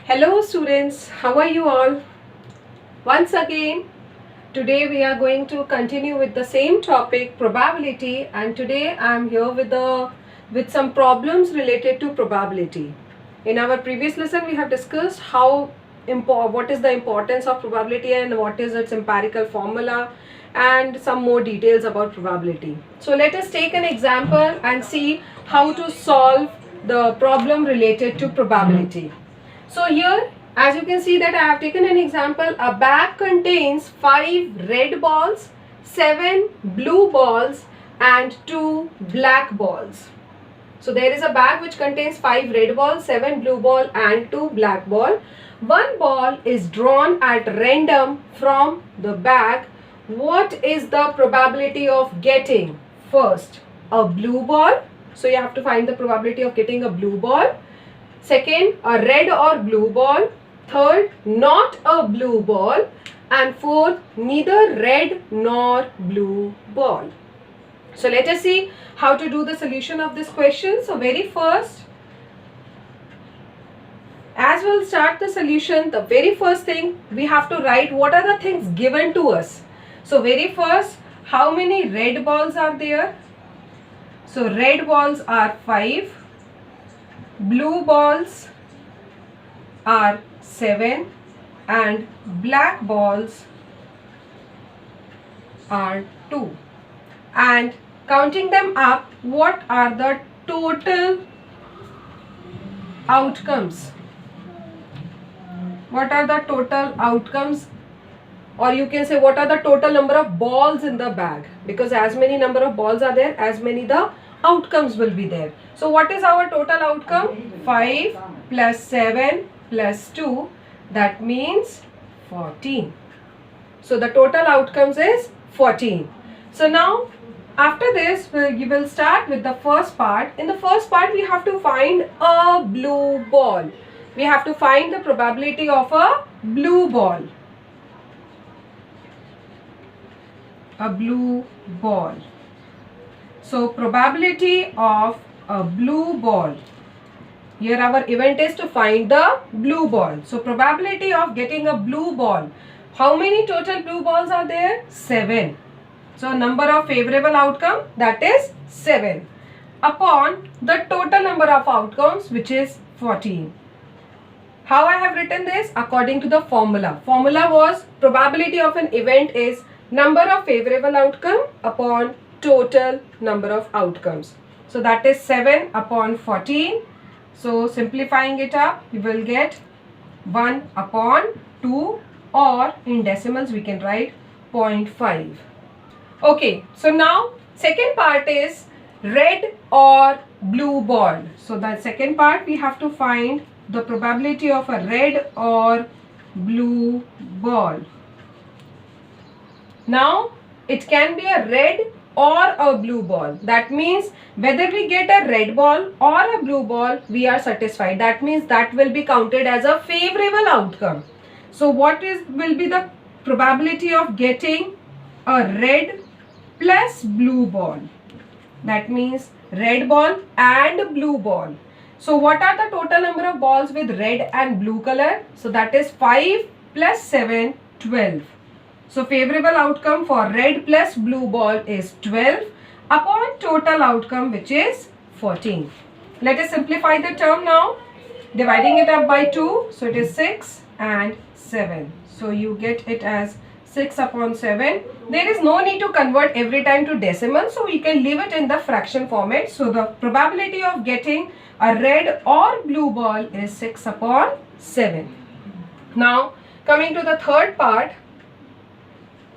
Hello students, how are you all? Once again, today we are going to continue with the same topic, probability, and today I am here with some problems related to probability. In our previous lesson we have discussed what is the importance of probability and what is its empirical formula and some more details about probability. So let us take an example and see how to solve the problem related to probability. So here, as you can see that I have taken an example, a bag contains 5 red balls, 7 blue balls and 2 black balls. So there is a bag which contains 5 red balls, 7 blue ball and 2 black ball. One ball is drawn at random from the bag. What is the probability of getting first a blue ball? So you have to find the probability of getting a blue ball. Second, a red or blue ball. Third, not a blue ball. And fourth, neither red nor blue ball. So let us see how to do the solution of this question. So very first, as we'll start the solution, the very first thing we have to write what are the things given to us. So very first, how many red balls are there? So red balls are 5. Blue balls are 7 and black balls are 2. And counting them up, what are the total outcomes? What are the total outcomes? Or you can say what are the total number of balls in the bag? Because as many number of balls are there, as many the outcomes will be there. So what is our total outcome? 5 plus 7 plus 2, that means 14. So the total outcomes is 14. So now after this we will start with the first part. In the first part we have to find a blue ball. We have to find the probability of a blue ball. A blue ball. So probability of a blue ball. Here our event is to find the blue ball. So probability of getting a blue ball. How many total blue balls are there? 7. So number of favorable outcome, that is 7 upon the total number of outcomes, which is 14. How I have written this? According to the formula. Formula was probability of an event is number of favorable outcome upon total number of outcomes. So that is 7 upon 14. So simplifying it up, you will get 1 upon 2, or in decimals we can write 0.5. Okay, so now second part is red or blue ball. So the second part we have to find the probability of a red or blue ball. Now it can be a red or a blue ball. That means whether we get a red ball or a blue ball, we are satisfied. That means that will be counted as a favorable outcome. So what will be the probability of getting a red plus blue ball? That means red ball and blue ball. So what are the total number of balls with red and blue color? So that is 5 plus 7, 12. So favorable outcome for red plus blue ball is 12 upon total outcome, which is 14. Let us simplify the term now. Dividing it up by 2. So it is 6 and 7. So you get it as 6 upon 7. There is no need to convert every time to decimal. So we can leave it in the fraction format. So the probability of getting a red or blue ball is 6 upon 7. Now coming to the third part,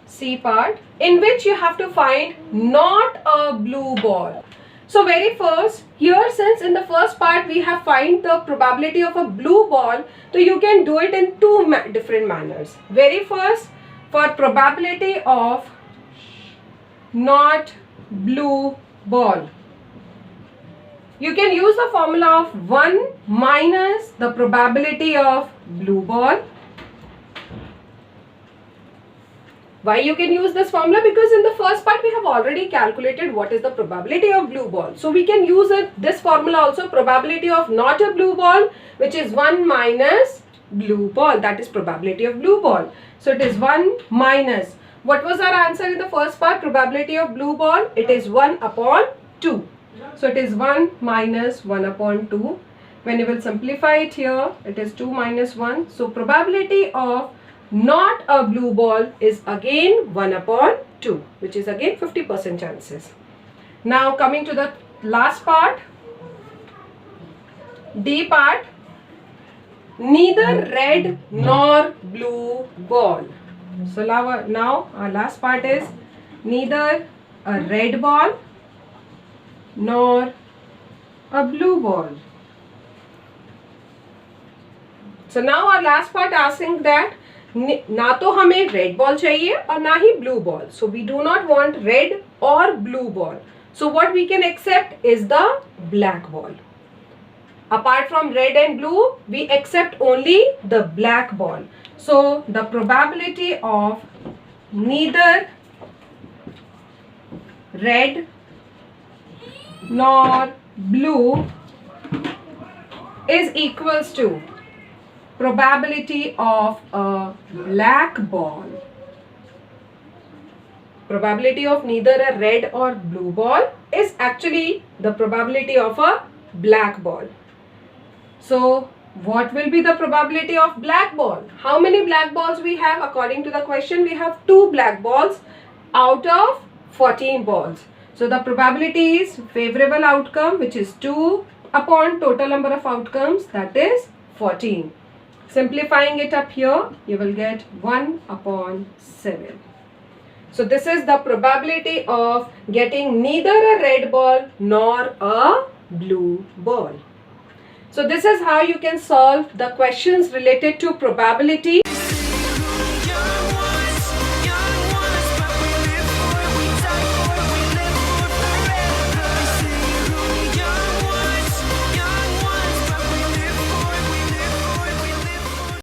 C part, in which you have to find not a blue ball. So very first, here since in the first part we have find the probability of a blue ball, so you can do it in two different manners. Very first, for probability of not blue ball, you can use the formula of 1 minus the probability of blue ball. Why you can use this formula? Because in the first part we have already calculated what is the probability of blue ball. So we can use this formula also, probability of not a blue ball, which is 1 minus blue ball. That is probability of blue ball. So it is 1 minus. What was our answer in the first part? Probability of blue ball. It is 1 upon 2. So it is 1 minus 1 upon 2. When you will simplify it here, it is 2 minus 1. So probability of not a blue ball is again 1 upon 2, which is again 50% chances. Now coming to the last part, D part, neither red nor blue ball. So now our last part is neither a red ball nor a blue ball. So now our last part asking that ना तो हमें red ball चाहिए और ना ही blue ball. So we do not want red or blue ball. So what we can accept is the black ball. Apart from red and blue, we accept only the black ball. So the probability of neither red nor blue is equals to probability of a black ball. Probability of neither a red or blue ball is actually the probability of a black ball. So what will be the probability of black ball? How many black balls we have? According to the question, we have 2 black balls out of 14 balls. So the probability is favorable outcome, which is 2 upon total number of outcomes, that is 14. Simplifying it up here, you will get 1 upon 7. So this is the probability of getting neither a red ball nor a blue ball. So this is how you can solve the questions related to probability.